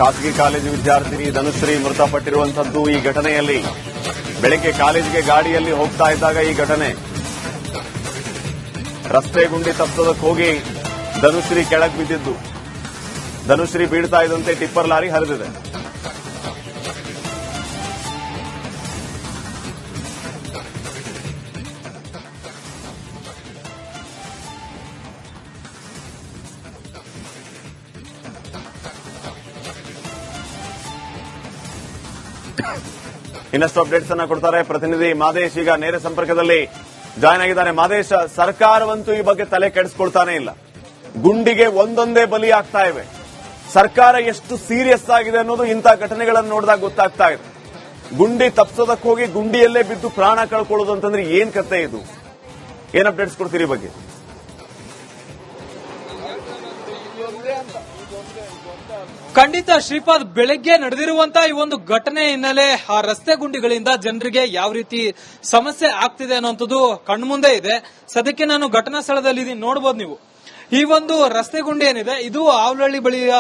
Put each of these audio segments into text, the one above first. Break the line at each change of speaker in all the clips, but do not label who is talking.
ಖಾಸಗಿ ಕಾಲೇಜು ವಿದ್ಯಾರ್ಥಿನಿ ಧನುಶ್ರೀ ಮೃತಪಟ್ಟಿರುವಂತದ್ದು ಈ ಘಟನೆಯಲ್ಲಿ ಬೆಳಗ್ಗೆ ಕಾಲೇಜಿಗೆ ಗಾಡಿಯಲ್ಲಿ ಹೋಗ್ತಾ ಇದ್ದಾಗ ಈ ಘಟನೆ. ರಸ್ತೆ ಗುಂಡಿ ತಪ್ಪಿಸೋದಕ್ಕೆ ಹೋಗಿ ಧನುಶ್ರೀ ಕೆಳಗೆ ಬಿದ್ದಿದ್ದು. ಧನುಶ್ರೀ ಬೀಳ್ತಾ ಇದ್ದಂತೆ ಟಿಪ್ಪರ್ ಲಾರಿ ಹರಿದಿದೆ. ಇನ್ನಷ್ಟು ಅಪ್ಡೇಟ್ಸ್ ಅನ್ನ ಕೊಡ್ತಾರೆ ಪ್ರತಿನಿಧಿ ಮಾದೇಶ್. ಈಗ ನೇರ ಸಂಪರ್ಕದಲ್ಲಿ ಜಾಯ್ನ್ ಆಗಿದ್ದಾರೆ. ಮಾದೇಶ್, ಸರ್ಕಾರವಂತೂ ಈ ಬಗ್ಗೆ ತಲೆ ಕೆಡಿಸ್ಕೊಳ್ತಾನೆ ಇಲ್ಲ. ಗುಂಡಿಗೆ ಒಂದೊಂದೇ ಬಲಿ ಆಗ್ತಾ ಇವೆ. ಸರ್ಕಾರ ಎಷ್ಟು ಸೀರಿಯಸ್ ಆಗಿದೆ ಅನ್ನೋದು ಇಂಥ ಘಟನೆಗಳನ್ನು ನೋಡಿದಾಗ ಗೊತ್ತಾಗ್ತಾ ಇದೆ. ಗುಂಡಿ ತಪ್ಪಿಸೋದಕ್ಕೆ ಹೋಗಿ ಗುಂಡಿಯಲ್ಲೇ ಬಿದ್ದು ಪ್ರಾಣ ಕಳ್ಕೊಳ್ಳೋದು ಅಂತಂದ್ರೆ ಏನ್ ಕತೆ ಇದು? ಏನ್ ಅಪ್ಡೇಟ್ಸ್ ಕೊಡ್ತೀರಿ ಈ ಬಗ್ಗೆ?
ಖಂಡಿತ ಶ್ರೀಪಾದ್, ಬೆಳಗ್ಗೆ ನಡೆದಿರುವಂತಹ ಈ ಒಂದು ಘಟನೆ ಹಿನ್ನೆಲೆ ಆ ರಸ್ತೆ ಗುಂಡಿಗಳಿಂದ ಜನರಿಗೆ ಯಾವ ರೀತಿ ಸಮಸ್ಯೆ ಆಗ್ತಿದೆ ಅನ್ನುವಂಥದ್ದು ಕಣ್ಮುಂದೆ ಇದೆ. ಸದ್ಯಕ್ಕೆ ನಾನು ಘಟನಾ ಸ್ಥಳದಲ್ಲಿ ಇದೀನಿ, ನೋಡಬಹುದು ನೀವು. ಈ ಒಂದು ರಸ್ತೆ ಗುಂಡಿ ಏನಿದೆ ಇದು ಆವಲಹಳ್ಳಿ ಬಳಿಯ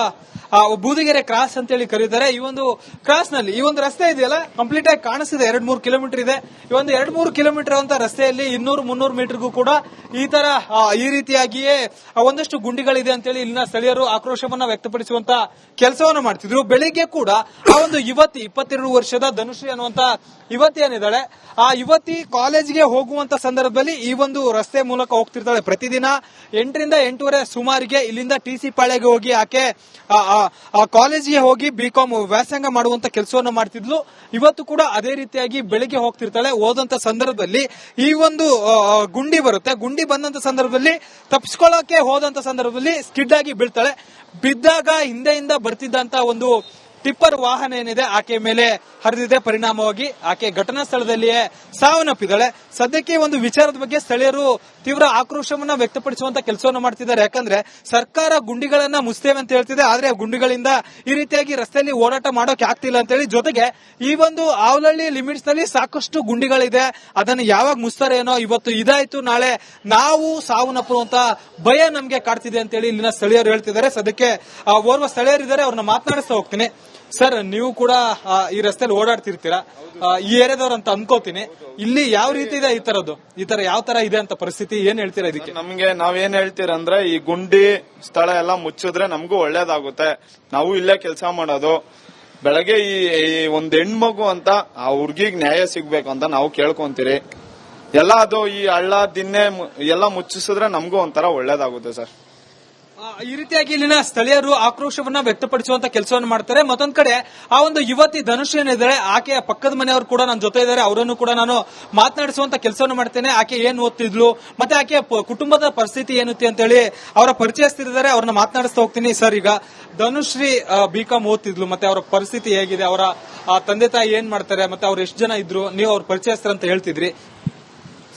ಬೂದಿಗೆರೆ ಕ್ರಾಸ್ ಅಂತ ಹೇಳಿ ಕರೀತಾರೆ. ಈ ಒಂದು ಕ್ರಾಸ್ ನಲ್ಲಿ ಈ ಒಂದು ರಸ್ತೆ ಇದೆಯಲ್ಲ ಕಂಪ್ಲೀಟ್ ಆಗಿ ಕಾಣಿಸ್ತಿದೆ. 2-3 ಕಿಲೋಮೀಟರ್ ಇದೆ. ಈ ಒಂದು 2-3 ಕಿಲೋಮೀಟರ್ ಅಂತ ರಸ್ತೆಯಲ್ಲಿ 200-300 ಮೀಟರ್ಗೂ ಕೂಡ ಈ ರೀತಿಯಾಗಿಯೇ ಒಂದಷ್ಟು ಗುಂಡಿಗಳಿದೆ ಅಂತೇಳಿ ಇಲ್ಲಿನ ಸ್ಥಳೀಯರು ಆಕ್ರೋಶವನ್ನ ವ್ಯಕ್ತಪಡಿಸುವಂತ ಕೆಲಸವನ್ನ ಮಾಡ್ತಿದ್ರು. ಬೆಳಿಗ್ಗೆ ಕೂಡ ಆ ಒಂದು ಯುವತಿ 22 ವರ್ಷದ ಧನುಶ್ರೀ ಅನ್ನುವಂತ ಯುವತಿ ಏನಿದ್ದಾಳೆ, ಆ ಯುವತಿ ಕಾಲೇಜ್ಗೆ ಹೋಗುವಂತ ಸಂದರ್ಭದಲ್ಲಿ ಈ ಒಂದು ರಸ್ತೆ ಮೂಲಕ ಹೋಗ್ತಿರ್ತಾಳೆ. ಪ್ರತಿದಿನ 8ರಿಂದ 8:30 ಸುಮಾರಿಗೆ ಇಲ್ಲಿಂದ ಟಿಸಿ ಪಾಳ್ಯಗೆ ಹೋಗಿ ಆಕೆ ಕಾಲೇಜಿಗೆ ಹೋಗಿ ಬಿಕಾಂ ವ್ಯಾಸಂಗ ಮಾಡುವಂತ ಕೆಲಸವನ್ನು ಮಾಡ್ತಿದ್ಲು. ಇವತ್ತು ಕೂಡ ಅದೇ ರೀತಿಯಾಗಿ ಬೆಳಿಗ್ಗೆ ಹೋಗ್ತಿರ್ತಾಳೆ. ಹೋದಂತ ಸಂದರ್ಭದಲ್ಲಿ ಈ ಒಂದು ಗುಂಡಿ ಬರುತ್ತೆ. ಗುಂಡಿ ಬಂದಂತ ಸಂದರ್ಭದಲ್ಲಿ ತಪ್ಪಿಸ್ಕೊಳ್ಳೋಕೆ ಹೋದಂತ ಸಂದರ್ಭದಲ್ಲಿ ಸ್ಕಿಡ್ ಆಗಿ ಬೀಳ್ತಾಳೆ. ಬಿದ್ದಾಗ ಹಿಂದೆಯಿಂದ ಬರ್ತಿದ್ದಂತ ಒಂದು ಟಿಪ್ಪರ್ ವಾಹನ ಏನಿದೆ ಆಕೆ ಮೇಲೆ ಹರಿದಿದೆ. ಪರಿಣಾಮವಾಗಿ ಆಕೆ ಘಟನಾ ಸ್ಥಳದಲ್ಲಿಯೇ ಸಾವನ್ನಪ್ಪಿದ್ದಾಳೆ. ಸದ್ಯಕ್ಕೆ ಒಂದು ವಿಚಾರದ ಬಗ್ಗೆ ಸ್ಥಳೀಯರು ತೀವ್ರ ಆಕ್ರೋಶವನ್ನ ವ್ಯಕ್ತಪಡಿಸುವಂತ ಕೆಲಸವನ್ನು ಮಾಡ್ತಿದ್ದಾರೆ. ಯಾಕಂದ್ರೆ ಸರ್ಕಾರ ಗುಂಡಿಗಳನ್ನ ಮುಚ್ತೇವೆ ಅಂತ ಹೇಳ್ತಿದೆ, ಆದ್ರೆ ಗುಂಡಿಗಳಿಂದ ಈ ರೀತಿಯಾಗಿ ರಸ್ತೆಯಲ್ಲಿ ಓಡಾಟ ಮಾಡೋಕೆ ಆಗ್ತಿಲ್ಲ ಅಂತ ಹೇಳಿ. ಜೊತೆಗೆ ಈ ಒಂದು ಆವಲಹಳ್ಳಿ ಲಿಮಿಟ್ಸ್ ನಲ್ಲಿ ಸಾಕಷ್ಟು ಗುಂಡಿಗಳಿದೆ. ಅದನ್ನು ಯಾವಾಗ ಮುಚ್ತಾರೆ ಏನೋ, ಇವತ್ತು ಇದಾಯ್ತು ನಾಳೆ ನಾವು ಸಾವನ್ನಪ್ಪುವಂತ ಭಯ ನಮ್ಗೆ ಕಾಡ್ತಿದೆ ಅಂತ ಹೇಳಿ ಇಲ್ಲಿನ ಸ್ಥಳೀಯರು ಹೇಳ್ತಿದ್ದಾರೆ. ಸದ್ಯಕ್ಕೆ ಓರ್ವ ಸ್ಥಳೀಯರಿದ್ದಾರೆ, ಅವ್ರನ್ನ ಮಾತನಾಡಿಸ್ತಾ ಹೋಗ್ತೀನಿ. ಸರ್, ನೀವು ಕೂಡ ಈ ರಸ್ತೆಯಲ್ಲಿ ಓಡಾಡ್ತಿರ್ತೀರಾ, ಈ ಏರಿಯಾದವ್ರು ಅಂತ ಅನ್ಕೋತೀನಿ. ಇಲ್ಲಿ ಯಾವ ರೀತಿ ಇದೆ ಈ ತರ ಯಾವ ತರ ಇದೆ ಅಂತ ಪರಿಸ್ಥಿತಿ, ಏನ್ ಹೇಳ್ತೀರಾ ಇದಕ್ಕೆ?
ನಮ್ಗೆ ನಾವೇನ್ ಹೇಳ್ತೀರಂದ್ರೆ ಈ ಗುಂಡಿ ಸ್ಥಳ ಎಲ್ಲ ಮುಚ್ಚಿದ್ರೆ ನಮಗೂ ಒಳ್ಳೇದಾಗುತ್ತೆ. ನಾವು ಇಲ್ಲೇ ಕೆಲಸ ಮಾಡೋದು. ಬೆಳಗ್ಗೆ ಈ ಒಂದ್ ಹೆಣ್ಮಗು ಅಂತ ಆ ಹುಡ್ಗಿಗ್ ನ್ಯಾಯ ಸಿಗ್ಬೇಕು ಅಂತ ನಾವು ಕೇಳ್ಕೊಂತೀರಿ. ಎಲ್ಲ ಅದು ಈ ಹಳ್ಳ ದಿನ್ನೆ ಎಲ್ಲ ಮುಚ್ಚಿಸಿದ್ರೆ ನಮಗೂ ಒಂಥರ ಒಳ್ಳೇದಾಗುತ್ತೆ ಸರ್.
ಈ ರೀತಿಯಾಗಿ ಇಲ್ಲಿನ ಸ್ಥಳೀಯರು ಆಕ್ರೋಶವನ್ನ ವ್ಯಕ್ತಪಡಿಸುವಂತ ಕೆಲಸವನ್ನು ಮಾಡ್ತಾರೆ. ಮತ್ತೊಂದ್ ಕಡೆ ಆ ಒಂದು ಯುವತಿ ಧನುಷ್ ಏನಿದ್ದಾರೆ, ಆಕೆಯ ಪಕ್ಕದ ಮನೆಯವರು ಕೂಡ ನನ್ನ ಜೊತೆ ಇದ್ದಾರೆ. ಅವರನ್ನು ಕೂಡ ನಾನು ಮಾತನಾಡಿಸುವಂತ ಕೆಲಸವನ್ನು ಮಾಡ್ತೇನೆ. ಆಕೆ ಏನ್ ಓದ್ತಿದ್ಲು, ಮತ್ತೆ ಆಕೆಯ ಕುಟುಂಬದ ಪರಿಸ್ಥಿತಿ ಏನುತ್ತೆ ಅಂತ ಹೇಳಿ ಅವರ ಪರಿಚಯಿಸ್ತಿದ್ದಾರೆ. ಅವ್ರನ್ನ ಮಾತನಾಡಿಸ್ತಾ ಹೋಗ್ತೀನಿ. ಸರ್, ಈಗ ಧನುಶ್ರೀ ಬಿಕಾಂ ಓದ್ತಿದ್ಲು, ಮತ್ತೆ ಅವರ ಪರಿಸ್ಥಿತಿ ಹೇಗಿದೆ, ಅವರ ತಂದೆ ತಾಯಿ ಏನ್ ಮಾಡ್ತಾರೆ, ಮತ್ತೆ ಅವ್ರು ಎಷ್ಟು ಜನ ಇದ್ರು, ನೀವು ಅವ್ರ ಪರಿಚಯಿಸ್ತಾರ ಅಂತ ಹೇಳ್ತಿದ್ರಿ.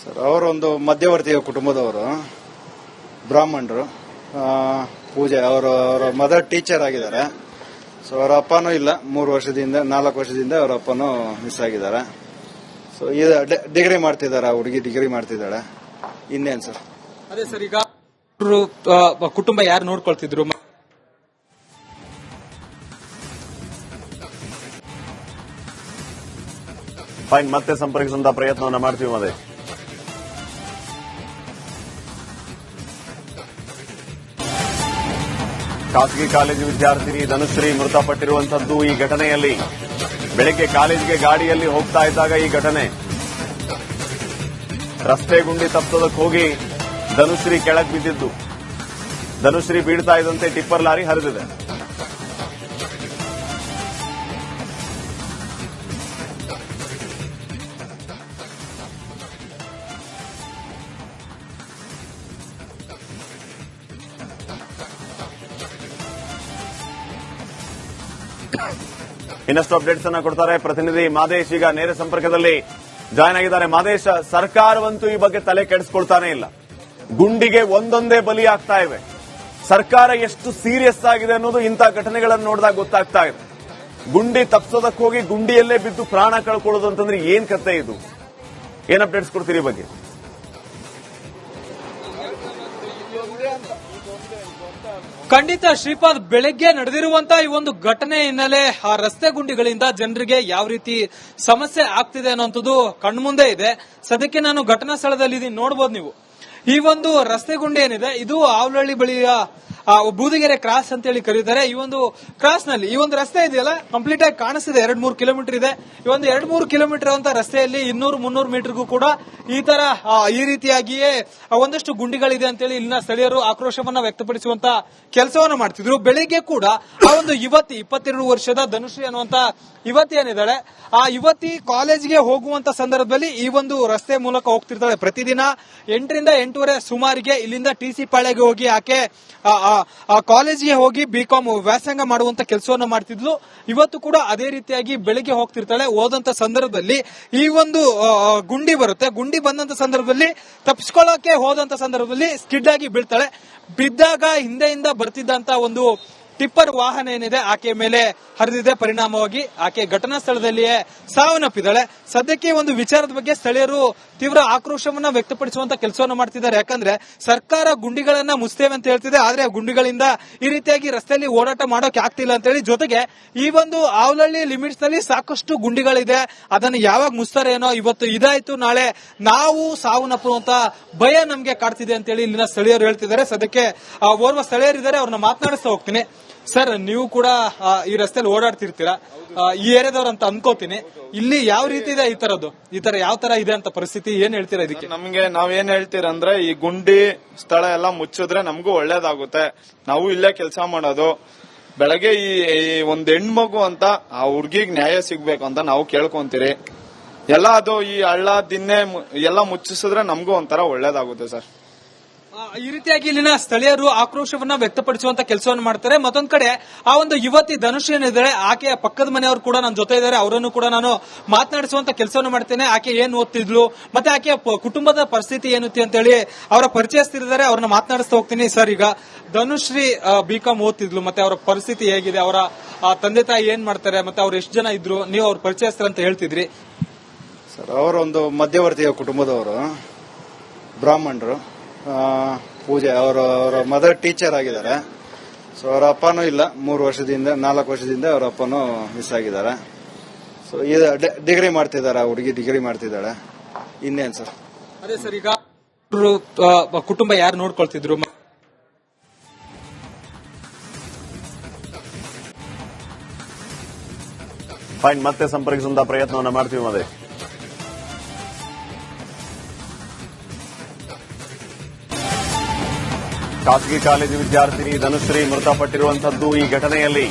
ಸರ್, ಅವರೊಂದು ಮಧ್ಯವರ್ತಿಯ ಕುಟುಂಬದವರು, ಬ್ರಾಹ್ಮಣರು. ಪೂಜೆ ಅವರ ಮದರ್ ಟೀಚರ್ ಆಗಿದ್ದಾರೆ. ಸೊ ಅವರ ಅಪ್ಪನೂ ಇಲ್ಲ, 4 ವರ್ಷದಿಂದ ಅವರ ಅಪ್ಪನೂ ಮಿಸ್ ಆಗಿದ್ದಾರೆ. ಸೊ ಈಗ ಡಿಗ್ರಿ ಮಾಡ್ತಿದ್ದಾರೆ, ಹುಡುಗಿ ಡಿಗ್ರಿ ಮಾಡ್ತಿದ್ದಾಳೆ. ಇನ್ನೇನ್ ಸರ್?
ಅದೇ ಸರ್, ಈಗ ಕುಟುಂಬ ಯಾರು ನೋಡ್ಕೊಳ್ತಿದ್ರು?
ಫೈನ್, ಮತ್ತೆ ಸಂಪರ್ಕಿಸುವಂತಹ ಪ್ರಯತ್ನವನ್ನ ಮಾಡ್ತೀವಿ. ಮದೇ ಖಾಸಗಿ ಕಾಲೇಜು ವಿದ್ಯಾರ್ಥಿನಿ ಧನುಶ್ರೀ ಮೃತಪಟ್ಟಿರುವಂತದ್ದು ಈ ಘಟನೆಯಲ್ಲಿ ಬೆಳಗ್ಗೆ ಕಾಲೇಜಿಗೆ ಗಾಡಿಯಲ್ಲಿ ಹೋಗ್ತಾ ಇದ್ದಾಗ ಈ ಘಟನೆ. ರಸ್ತೆ ಗುಂಡಿ ತಪ್ಪಿಸೋದಕ್ಕೆ ಹೋಗಿ ಧನುಶ್ರೀ ಕೆಳಗೆ ಬಿದ್ದಿದ್ದು. ಧನುಶ್ರೀ ಬೀಳ್ತಾ ಇದ್ದಂತೆ ಟಿಪ್ಪರ್ ಲಾರಿ ಹರಿದಿದೆ. ಇನ್ನಷ್ಟು ಅಪ್ಡೇಟ್ಸ್ ಅನ್ನ ಕೊಡ್ತಾರೆ ಪ್ರತಿನಿಧಿ ಮಾದೇಶ್. ಈಗ ನೇರ ಸಂಪರ್ಕದಲ್ಲಿ ಜಾಯ್ನ್ ಆಗಿದ್ದಾರೆ. ಮಾದೇಶ್, ಸರ್ಕಾರವಂತೂ ಈ ಬಗ್ಗೆ ತಲೆ ಕೆಡಿಸ್ಕೊಳ್ತಾನೆ ಇಲ್ಲ. ಗುಂಡಿಗೆ ಒಂದೊಂದೇ ಬಲಿ ಆಗ್ತಾ ಇವೆ. ಸರ್ಕಾರ ಎಷ್ಟು ಸೀರಿಯಸ್ ಆಗಿದೆ ಅನ್ನೋದು ಇಂಥ ಘಟನೆಗಳನ್ನು ನೋಡಿದಾಗ ಗೊತ್ತಾಗ್ತಾ ಇದೆ. ಗುಂಡಿ ತಪ್ಪಿಸೋದಕ್ಕೆ ಹೋಗಿ ಗುಂಡಿಯಲ್ಲೇ ಬಿದ್ದು ಪ್ರಾಣ ಕಳ್ಕೊಳ್ಳೋದು ಅಂತಂದ್ರೆ ಏನ್ ಕತೆ ಇದು? ಏನ್ ಅಪ್ಡೇಟ್ಸ್ ಕೊಡ್ತೀರಿ ಈ ಬಗ್ಗೆ?
ಖಂಡಿತ ಶ್ರೀಪಾದ್, ಬೆಳಗ್ಗೆ ನಡೆದಿರುವಂತ ಈ ಒಂದು ಘಟನೆ ಹಿನ್ನೆಲೆ ಆ ರಸ್ತೆ ಗುಂಡಿಗಳಿಂದ ಜನರಿಗೆ ಯಾವ ರೀತಿ ಸಮಸ್ಯೆ ಆಗ್ತಿದೆ ಅನ್ನೋಂಥದ್ದು ಕಣ್ಮುಂದೆ ಇದೆ. ಸದ್ಯಕ್ಕೆ ನಾನು ಘಟನಾ ಸ್ಥಳದಲ್ಲಿ ಇದೀನಿ, ನೋಡಬಹುದು ನೀವು. ಈ ಒಂದು ರಸ್ತೆ ಗುಂಡಿ ಏನಿದೆ ಇದು ಆವಲಹಳ್ಳಿ ಬಳಿಯ ಬೂದಿಗೆರೆ ಕ್ರಾಸ್ ಅಂತ ಹೇಳಿ ಕರೀತಾರೆ. ಈ ಒಂದು ಕ್ರಾಸ್ ನಲ್ಲಿ ಈ ಒಂದು ರಸ್ತೆ ಇದೆಯಲ್ಲ ಕಂಪ್ಲೀಟ್ ಆಗಿ ಕಾಣಿಸ್ತಿದೆ. 2-3 ಕಿಲೋಮೀಟರ್ ಇದೆ. ಈ ಒಂದು 2-3 ಕಿಲೋಮೀಟರ್ ಅಂತ ರಸ್ತೆಯಲ್ಲಿ 200-300 ಮೀಟರ್ಗೂ ಕೂಡ ಈ ರೀತಿಯಾಗಿಯೇ ಒಂದಷ್ಟು ಗುಂಡಿಗಳಿದೆ ಅಂತೇಳಿ ಇಲ್ಲಿನ ಸ್ಥಳೀಯರು ಆಕ್ರೋಶವನ್ನ ವ್ಯಕ್ತಪಡಿಸುವಂತ ಕೆಲಸವನ್ನ ಮಾಡ್ತಿದ್ರು. ಬೆಳಿಗ್ಗೆ ಕೂಡ ಆ ಒಂದು ಯುವತಿ 22 ವರ್ಷದ ಧನುಶ್ರೀ ಅನ್ನುವಂತ ಯುವತಿ ಏನಿದ್ದಾಳೆ, ಆ ಯುವತಿ ಕಾಲೇಜ್ಗೆ ಹೋಗುವಂತ ಸಂದರ್ಭದಲ್ಲಿ ಈ ಒಂದು ರಸ್ತೆ ಮೂಲಕ ಹೋಗ್ತಿರ್ತಾಳೆ. ಪ್ರತಿದಿನ 8ರಿಂದ 8:30 ಸುಮಾರಿಗೆ ಇಲ್ಲಿಂದ ಟಿಸಿ ಪಾಳ್ಯಗೆ ಹೋಗಿ ಆಕೆ ಕಾಲೇಜ್ಗೆ ಹೋಗಿ ಬಿಕಾಂ ವ್ಯಾಸಂಗ ಮಾಡುವಂತ ಕೆಲಸವನ್ನ ಮಾಡ್ತಿದ್ಲು. ಇವತ್ತು ಕೂಡ ಅದೇ ರೀತಿಯಾಗಿ ಬೆಳಿಗ್ಗೆ ಹೋಗ್ತಿರ್ತಾಳೆ. ಹೋದಂತ ಸಂದರ್ಭದಲ್ಲಿ ಈ ಒಂದು ಗುಂಡಿ ಬರುತ್ತೆ. ಗುಂಡಿ ಬಂದಂತ ಸಂದರ್ಭದಲ್ಲಿ ತಪ್ಪಿಸ್ಕೊಳ್ಳೋಕೆ ಹೋದಂತ ಸಂದರ್ಭದಲ್ಲಿ ಸ್ಕಿಡ್ ಆಗಿ ಬೀಳ್ತಾಳೆ. ಬಿದ್ದಾಗ ಹಿಂದೆಯಿಂದ ಬರ್ತಿದ್ದಂತ ಒಂದು ಟಿಪ್ಪರ್ ವಾಹನ ಏನಿದೆ ಆಕೆ ಮೇಲೆ ಹರಿದಿದೆ. ಪರಿಣಾಮವಾಗಿ ಆಕೆ ಘಟನಾ ಸ್ಥಳದಲ್ಲಿಯೇ ಸಾವನ್ನಪ್ಪಿದ್ದಾಳೆ. ಸದ್ಯಕ್ಕೆ ಒಂದು ವಿಚಾರದ ಬಗ್ಗೆ ಸ್ಥಳೀಯರು ತೀವ್ರ ಆಕ್ರೋಶವನ್ನ ವ್ಯಕ್ತಪಡಿಸುವಂತ ಕೆಲಸವನ್ನ ಮಾಡ್ತಿದ್ದಾರೆ. ಯಾಕಂದ್ರೆ ಸರ್ಕಾರ ಗುಂಡಿಗಳನ್ನ ಮುಚ್ತೇವೆ ಅಂತ ಹೇಳ್ತಿದೆ, ಆದ್ರೆ ಗುಂಡಿಗಳಿಂದ ಈ ರೀತಿಯಾಗಿ ರಸ್ತೆಯಲ್ಲಿ ಓಡಾಟ ಮಾಡೋಕೆ ಆಗ್ತಿಲ್ಲ ಅಂತ ಹೇಳಿ. ಜೊತೆಗೆ ಈ ಒಂದು ಆವಲಹಳ್ಳಿ ಲಿಮಿಟ್ಸ್ ನಲ್ಲಿ ಸಾಕಷ್ಟು ಗುಂಡಿಗಳಿದೆ, ಅದನ್ನು ಯಾವಾಗ ಮುಚ್ತಾರೆ ಏನೋ. ಇವತ್ತು ಇದಾಯ್ತು, ನಾಳೆ ನಾವು ಸಾವನ್ನಪ್ಪುವಂತ ಭಯ ನಮ್ಗೆ ಕಾಡ್ತಿದೆ ಅಂತ ಹೇಳಿ ಇಲ್ಲಿನ ಸ್ಥಳೀಯರು ಹೇಳ್ತಿದ್ದಾರೆ. ಸದ್ಯಕ್ಕೆ ಓರ್ವ ಸ್ಥಳೀಯರಿದ್ದಾರೆ, ಅವ್ರನ್ನ ಮಾತನಾಡಿಸ್ತಾ ಹೋಗ್ತೀನಿ. ಸರ್, ನೀವು ಕೂಡ ಈ ರಸ್ತೆಯಲ್ಲಿ ಓಡಾಡ್ತಿರ್ತೀರಾ, ಈ ಏರಿಯಾದವ್ರು ಅಂತ ಅನ್ಕೋತೀನಿ. ಇಲ್ಲಿ ಯಾವ ರೀತಿ ಇದೆ ಈ ತರ ಯಾವ ತರ ಇದೆ ಅಂತ ಪರಿಸ್ಥಿತಿ, ಏನ್ ಹೇಳ್ತೀರಾ ಇದಕ್ಕೆ?
ನಮ್ಗೆ ನಾವೇನ್ ಹೇಳ್ತೀರಂದ್ರೆ ಈ ಗುಂಡಿ ಸ್ಥಳ ಎಲ್ಲ ಮುಚ್ಚಿದ್ರೆ ನಮಗೂ ಒಳ್ಳೇದಾಗುತ್ತೆ. ನಾವು ಇಲ್ಲೇ ಕೆಲಸ ಮಾಡೋದು. ಬೆಳಗ್ಗೆ ಈ ಒಂದ್ ಹೆಣ್ಮಗು ಅಂತ ಆ ಹುಡ್ಗಿಗ್ ನ್ಯಾಯ ಸಿಗ್ಬೇಕು ಅಂತ ನಾವು ಕೇಳ್ಕೊಂತೀರಿ. ಎಲ್ಲ ಅದು ಈ ಹಳ್ಳ ದಿನ್ನೆ ಎಲ್ಲ ಮುಚ್ಚಿಸಿದ್ರೆ ನಮಗೂ ಒಂಥರ ಒಳ್ಳೇದಾಗುತ್ತೆ ಸರ್.
ಈ ರೀತಿಯಾಗಿ ಇಲ್ಲಿನ ಸ್ಥಳೀಯರು ಆಕ್ರೋಶವನ್ನ ವ್ಯಕ್ತಪಡಿಸುವಂತ ಕೆಲಸವನ್ನು ಮಾಡ್ತಾರೆ. ಮತ್ತೊಂದ್ ಕಡೆ ಆ ಒಂದು ಯುವತಿ ಧನುಷ್ ಏನಿದ್ದಾಳೆ, ಆಕೆಯ ಪಕ್ಕದ ಮನೆಯವರು ಕೂಡ ನನ್ನ ಜೊತೆ ಇದ್ದಾರೆ. ಅವರನ್ನು ಕೂಡ ನಾನು ಮಾತನಾಡಿಸುವಂತ ಕೆಲಸವನ್ನು ಮಾಡ್ತೇನೆ. ಆಕೆ ಏನ್ ಓದ್ತಿದ್ಲು, ಮತ್ತೆ ಆಕೆಯ ಕುಟುಂಬದ ಪರಿಸ್ಥಿತಿ ಏನುತ್ತೆ ಅಂತ ಹೇಳಿ ಅವರ ಪರಿಚಯಸ್ಥರಿದ್ದಾರೆ, ಅವ್ರನ್ನ ಮಾತನಾಡಿಸ್ತಾ ಹೋಗ್ತೀನಿ. ಸರ್, ಈಗ ಧನುಶ್ರೀ ಬಿಕಾಂ ಓದ್ತಿದ್ಲು, ಮತ್ತೆ ಅವರ ಪರಿಸ್ಥಿತಿ ಹೇಗಿದೆ, ಅವರ ತಂದೆ ತಾಯಿ ಏನ್ ಮಾಡ್ತಾರೆ, ಮತ್ತೆ ಅವ್ರು ಎಷ್ಟು ಜನ ಇದ್ರು, ನೀವು ಅವ್ರ ಪರಿಚಯಸ್ಥರ ಅಂತ ಹೇಳ್ತಿದ್ರಿ.
ಸರ್, ಅವರೊಂದು ಮಧ್ಯವರ್ತಿಯ ಕುಟುಂಬದವರು, ಬ್ರಾಹ್ಮಣರು. ಪೂಜೆ ಅವರ ಮದರ್ ಟೀಚರ್ ಆಗಿದ್ದಾರೆ. ಸೊ ಅವರ ಅಪ್ಪನೂ ಇಲ್ಲ, 4 ವರ್ಷದಿಂದ ಅವರ ಅಪ್ಪನೂ ಮಿಸ್ ಆಗಿದ್ದಾರೆ. ಸೊ ಈಗ ಡಿಗ್ರಿ ಮಾಡ್ತಿದ್ದಾರೆ, ಹುಡುಗಿ ಡಿಗ್ರಿ ಮಾಡ್ತಿದ್ದಾಳೆ. ಇನ್ನೇನ್ ಸರ್?
ಅದೇ ಸರ್, ಈಗ ಕುಟುಂಬ ಯಾರು ನೋಡ್ಕೊಳ್ತಿದ್ರು?
ಫೈನ್, ಮತ್ತೆ ಸಂಪರ್ಕಿಸುವಂತ ಪ್ರಯತ್ನವನ್ನ ಮಾಡ್ತೀವಿ. ಮದೇ ಖಾಸಗಿ ಕಾಲೇಜು ವಿದ್ಯಾರ್ಥಿನಿ ಧನುಶ್ರೀ ಮೃತಪಟ್ಟಿರುವಂತದ್ದು ಈ ಘಟನೆಯಲ್ಲಿ.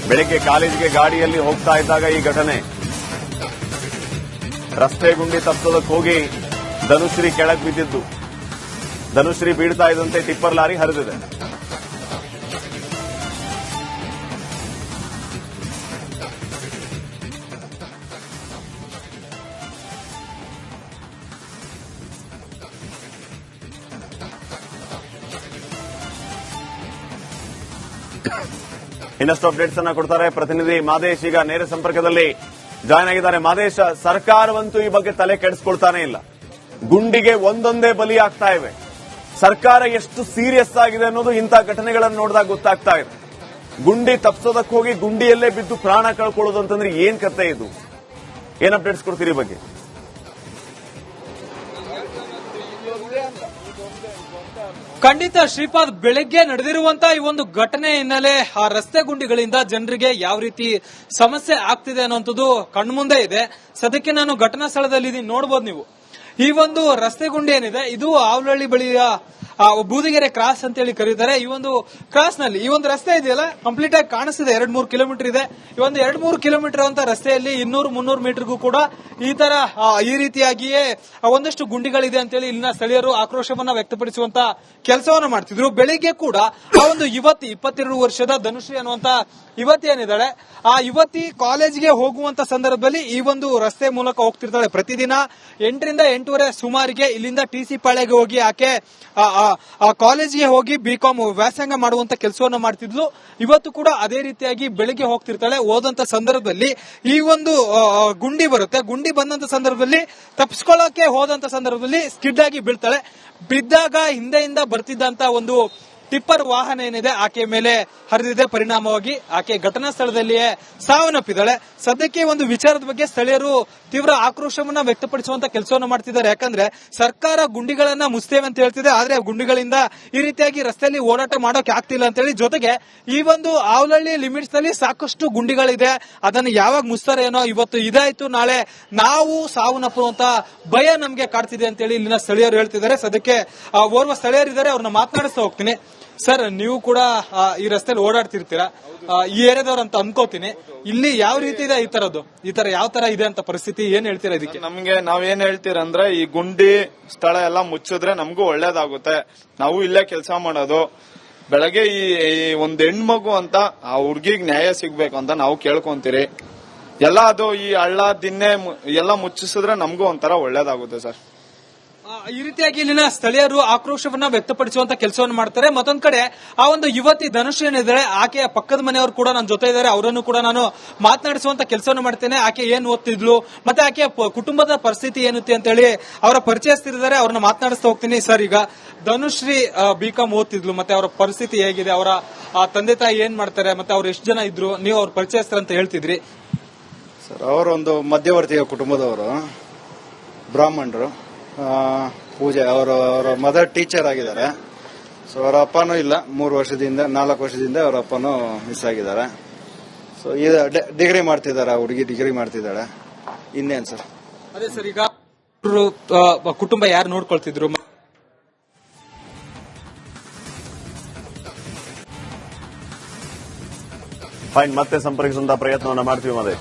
ಬೆಳಗ್ಗೆ ಕಾಲೇಜಿಗೆ ಗಾಡಿಯಲ್ಲಿ ಹೋಗ್ತಾ ಇದ್ದಾಗ ಈ ಘಟನೆ. ರಸ್ತೆ ಗುಂಡಿ ತಪ್ಪಿಸೋದಕ್ಕೆ ಹೋಗಿ ಧನುಶ್ರೀ ಕೆಳಗೆ ಬಿದ್ದಿದ್ದು. ಧನುಶ್ರೀ ಬೀಳ್ತಾ ಇದ್ದಂತೆ ಟಿಪ್ಪರ್ ಲಾರಿ ಹರಿದಿದೆ. ಇನ್ನಷ್ಟು ಅಪ್ಡೇಟ್ಸ್ ಅನ್ನ ಕೊಡ್ತಾರೆ ಪ್ರತಿನಿಧಿ ಮಾದೇಶ್. ಈಗ ನೇರ ಸಂಪರ್ಕದಲ್ಲಿ ಜಾಯ್ನ್ ಆಗಿದ್ದಾರೆ. ಮಾದೇಶ್, ಸರ್ಕಾರವಂತೂ ಈ ಬಗ್ಗೆ ತಲೆ ಕೆಡಿಸ್ಕೊಳ್ತಾನೆ ಇಲ್ಲ. ಗುಂಡಿಗೆ ಒಂದೊಂದೇ ಬಲಿ ಆಗ್ತಾ ಇವೆ. ಸರ್ಕಾರ ಎಷ್ಟು ಸೀರಿಯಸ್ ಆಗಿದೆ ಅನ್ನೋದು ಇಂಥ ಘಟನೆಗಳನ್ನು ನೋಡಿದಾಗ ಗೊತ್ತಾಗ್ತಾ ಇದೆ. ಗುಂಡಿ ತಪ್ಪಿಸೋದಕ್ಕೆ ಹೋಗಿ ಗುಂಡಿಯಲ್ಲೇ ಬಿದ್ದು ಪ್ರಾಣ ಕಳ್ಕೊಳ್ಳೋದು ಅಂತಂದ್ರೆ ಏನ್ ಕತೆ ಇದು? ಏನ್ ಅಪ್ಡೇಟ್ಸ್ ಕೊಡ್ತೀರಿ ಈ ಬಗ್ಗೆ?
ಖಂಡಿತ ಶ್ರೀಪಾದ್, ಬೆಳಗ್ಗೆ ನಡೆದಿರುವಂತ ಈ ಒಂದು ಘಟನೆ ಹಿನ್ನೆಲೆ ಆ ರಸ್ತೆ ಗುಂಡಿಗಳಿಂದ ಜನರಿಗೆ ಯಾವ ರೀತಿ ಸಮಸ್ಯೆ ಆಗ್ತಿದೆ ಅನ್ನೋಂಥದ್ದು ಕಣ್ಮುಂದೆ ಇದೆ. ಸದ್ಯಕ್ಕೆ ನಾನು ಘಟನಾ ಸ್ಥಳದಲ್ಲಿ ಇದೀನಿ, ನೋಡಬಹುದು ನೀವು. ಈ ಒಂದು ರಸ್ತೆ ಗುಂಡಿ ಏನಿದೆ ಇದು ಆವಲಹಳ್ಳಿ ಬಳಿಯ ಬೂದಿಗೆರೆ ಕ್ರಾಸ್ ಅಂತ ಹೇಳಿ ಕರೀತಾರೆ. ಈ ಒಂದು ಕ್ರಾಸ್ ನಲ್ಲಿ ಈ ಒಂದು ರಸ್ತೆ ಇದೆಯಲ್ಲ ಕಂಪ್ಲೀಟ್ ಆಗಿ ಕಾಣಿಸ್ತಿದೆ. 2-3 ಕಿಲೋಮೀಟರ್ ಇದೆ. ಈ ಒಂದು 2-3 ಕಿಲೋಮೀಟರ್ ಅಂತ ರಸ್ತೆಯಲ್ಲಿ 200-300 ಮೀಟರ್ಗೂ ಕೂಡ ಈ ರೀತಿಯಾಗಿಯೇ ಒಂದಷ್ಟು ಗುಂಡಿಗಳಿದೆ ಅಂತ ಹೇಳಿ ಇಲ್ಲಿನ ಸ್ಥಳೀಯರು ಆಕ್ರೋಶವನ್ನ ವ್ಯಕ್ತಪಡಿಸುವಂತ ಕೆಲಸವನ್ನ ಮಾಡ್ತಿದ್ರು. ಬೆಳಿಗ್ಗೆ ಕೂಡ ಆ ಒಂದು ಯುವತಿ 22 ವರ್ಷದ ಧನುಶ್ರೀ ಅನ್ನುವಂತ ಯುವತಿ ಏನಿದ್ದಾಳೆ, ಆ ಯುವತಿ ಕಾಲೇಜ್ಗೆ ಹೋಗುವಂತ ಸಂದರ್ಭದಲ್ಲಿ ಈ ಒಂದು ರಸ್ತೆ ಮೂಲಕ ಹೋಗ್ತಿರ್ತಾಳೆ. ಪ್ರತಿದಿನ 8ರಿಂದ 8:30 ಸುಮಾರಿಗೆ ಇಲ್ಲಿಂದ ಟಿಸಿ ಪಾಳ್ಯಗೆ ಹೋಗಿ ಆಕೆ ಕಾಲೇಜ್ಗೆ ಹೋಗಿ ಬಿಕಾಂ ವ್ಯಾಸಂಗ ಮಾಡುವಂತ ಕೆಲಸವನ್ನ ಮಾಡ್ತಿದ್ಲು. ಇವತ್ತು ಕೂಡ ಅದೇ ರೀತಿಯಾಗಿ ಬೆಳಿಗ್ಗೆ ಹೋಗ್ತಿರ್ತಾಳೆ. ಹೋದಂತ ಸಂದರ್ಭದಲ್ಲಿ ಈ ಒಂದು ಗುಂಡಿ ಬರುತ್ತೆ. ಗುಂಡಿ ಬಂದಂತ ಸಂದರ್ಭದಲ್ಲಿ ತಪ್ಪಿಸ್ಕೊಳ್ಳೋಕೆ ಹೋದಂತ ಸಂದರ್ಭದಲ್ಲಿ ಸ್ಕಿಡ್ ಆಗಿ ಬೀಳ್ತಾಳೆ. ಬಿದ್ದಾಗ ಹಿಂದೆಯಿಂದ ಬರ್ತಿದ್ದಂತ ಒಂದು ಟಿಪ್ಪರ್ ವಾಹನ ಏನಿದೆ ಆಕೆಯ ಮೇಲೆ ಹರಿದಿದೆ. ಪರಿಣಾಮವಾಗಿ ಆಕೆ ಘಟನಾ ಸ್ಥಳದಲ್ಲಿಯೇ ಸಾವನ್ನಪ್ಪಿದ್ದಾಳೆ. ಸದ್ಯಕ್ಕೆ ಒಂದು ವಿಚಾರದ ಬಗ್ಗೆ ಸ್ಥಳೀಯರು ತೀವ್ರ ಆಕ್ರೋಶವನ್ನ ವ್ಯಕ್ತಪಡಿಸುವಂತ ಕೆಲಸವನ್ನು ಮಾಡ್ತಿದ್ದಾರೆ. ಯಾಕಂದ್ರೆ ಸರ್ಕಾರ ಗುಂಡಿಗಳನ್ನ ಮುಚ್ತೇವೆ ಅಂತ ಹೇಳ್ತಿದೆ, ಆದ್ರೆ ಗುಂಡಿಗಳಿಂದ ಈ ರೀತಿಯಾಗಿ ರಸ್ತೆಯಲ್ಲಿ ಓಡಾಟ ಮಾಡೋಕೆ ಆಗ್ತಿಲ್ಲ ಅಂತ ಹೇಳಿ, ಜೊತೆಗೆ ಈ ಒಂದು ಆವಲಹಳ್ಳಿ ಲಿಮಿಟ್ಸ್ ನಲ್ಲಿ ಸಾಕಷ್ಟು ಗುಂಡಿಗಳಿದೆ, ಅದನ್ನು ಯಾವಾಗ ಮುಚ್ತಾರೆ ಏನೋ, ಇವತ್ತು ಇದಾಯ್ತು ನಾಳೆ ನಾವು ಸಾವನ್ನಪ್ಪುವಂತ ಭಯ ನಮ್ಗೆ ಕಾಡ್ತಿದೆ ಅಂತ ಹೇಳಿ ಇಲ್ಲಿನ ಸ್ಥಳೀಯರು ಹೇಳ್ತಿದ್ದಾರೆ. ಸದ್ಯಕ್ಕೆ ಓರ್ವ ಸ್ಥಳೀಯರಿದ್ದಾರೆ, ಅವ್ರನ್ನ ಮಾತನಾಡಿಸ್ತಾ ಹೋಗ್ತೀನಿ. ಸರ್, ನೀವು ಕೂಡ ಈ ರಸ್ತೆಯಲ್ಲಿ ಓಡಾಡ್ತಿರ್ತೀರಾ, ಈ ಏರಿಯಾದವ್ರು ಅಂತ ಅನ್ಕೋತೀನಿ. ಇಲ್ಲಿ ಯಾವ ರೀತಿ ಇದೆ ಈ ತರ ಯಾವ ತರ ಇದೆ ಅಂತ ಪರಿಸ್ಥಿತಿ, ಏನ್ ಹೇಳ್ತೀರಾ ಇದಕ್ಕೆ?
ನಮ್ಗೆ ನಾವೇನ್ ಹೇಳ್ತೀರಂದ್ರೆ ಈ ಗುಂಡಿ ಸ್ಥಳ ಎಲ್ಲ ಮುಚ್ಚಿದ್ರೆ ನಮಗೂ ಒಳ್ಳೇದಾಗುತ್ತೆ. ನಾವು ಇಲ್ಲೇ ಕೆಲಸ ಮಾಡೋದು. ಬೆಳಗ್ಗೆ ಈ ಒಂದ್ ಹೆಣ್ಮಗು ಅಂತ ಆ ಹುಡ್ಗಿಗ್ ನ್ಯಾಯ ಸಿಗ್ಬೇಕು ಅಂತ ನಾವು ಕೇಳ್ಕೊಂತೀರಿ. ಎಲ್ಲ ಅದು ಈ ಹಳ್ಳ ದಿನ್ನೆ ಎಲ್ಲ ಮುಚ್ಚಿಸಿದ್ರೆ ನಮಗೂ ಒಂಥರ ಒಳ್ಳೇದಾಗುತ್ತೆ ಸರ್.
ಈ ರೀತಿಯಾಗಿ ಇಲ್ಲಿನ ಸ್ಥಳೀಯರು ಆಕ್ರೋಶವನ್ನ ವ್ಯಕ್ತಪಡಿಸುವಂತ ಕೆಲಸವನ್ನು ಮಾಡ್ತಾರೆ. ಮತ್ತೊಂದ್ ಕಡೆ ಆ ಒಂದು ಯುವತಿ ಧನುಷ್ ಏನಿದ್ದಾರೆ, ಆಕೆಯ ಪಕ್ಕದ ಮನೆಯವರು ಕೂಡ ನನ್ನ ಜೊತೆ ಇದ್ದಾರೆ, ಅವರನ್ನು ಕೂಡ ನಾನು ಮಾತನಾಡಿಸುವಂತ ಕೆಲಸವನ್ನು ಮಾಡ್ತೇನೆ. ಆಕೆ ಏನ್ ಓದ್ತಿದ್ಲು, ಮತ್ತೆ ಆಕೆಯ ಕುಟುಂಬದ ಪರಿಸ್ಥಿತಿ ಏನುತ್ತೆ ಅಂತ ಹೇಳಿ ಅವರ ಪರಿಚಯಸ್ಥರಿದ್ದಾರೆ, ಅವ್ರನ್ನ ಮಾತನಾಡಿಸ್ತಾ ಹೋಗ್ತೀನಿ. ಸರ್, ಈಗ ಧನುಶ್ರೀ B.Com ಓದ್ತಿದ್ಲು, ಮತ್ತೆ ಅವರ ಪರಿಸ್ಥಿತಿ ಹೇಗಿದೆ, ಅವರ ತಂದೆ ತಾಯಿ ಏನ್ ಮಾಡ್ತಾರೆ, ಮತ್ತೆ ಅವ್ರು ಎಷ್ಟು ಜನ ಇದ್ರು, ನೀವು ಅವ್ರ ಪರಿಚಯಸ್ಥರ ಅಂತ ಹೇಳ್ತಿದ್ರಿ.
ಸರ್, ಅವರೊಂದು ಮಧ್ಯವರ್ತಿಯ ಕುಟುಂಬದವರು, ಬ್ರಾಹ್ಮಣರು. ಪೂಜೆ ಅವರ ಮದರ್ ಟೀಚರ್ ಆಗಿದ್ದಾರೆ. ಸೊ ಅವರ ಅಪ್ಪನೂ ಇಲ್ಲ, 4 ವರ್ಷದಿಂದ ಅವರ ಅಪ್ಪನೂ ಮಿಸ್ ಆಗಿದ್ದಾರೆ. ಸೊ ಈಗ ಡಿಗ್ರಿ ಮಾಡ್ತಿದ್ದಾರೆ, ಹುಡುಗಿ ಡಿಗ್ರಿ ಮಾಡ್ತಿದ್ದಾಳೆ. ಇನ್ನೇನ್ ಸರ್?
ಅದೇ ಸರ್, ಈಗ ಕುಟುಂಬ ಯಾರು ನೋಡ್ಕೊಳ್ತಿದ್ರು?
ಫೈನ್, ಮತ್ತೆ ಸಂಪರ್ಕಿಸುವಂತ ಪ್ರಯತ್ನವನ್ನ ಮಾಡ್ತೀವಿ.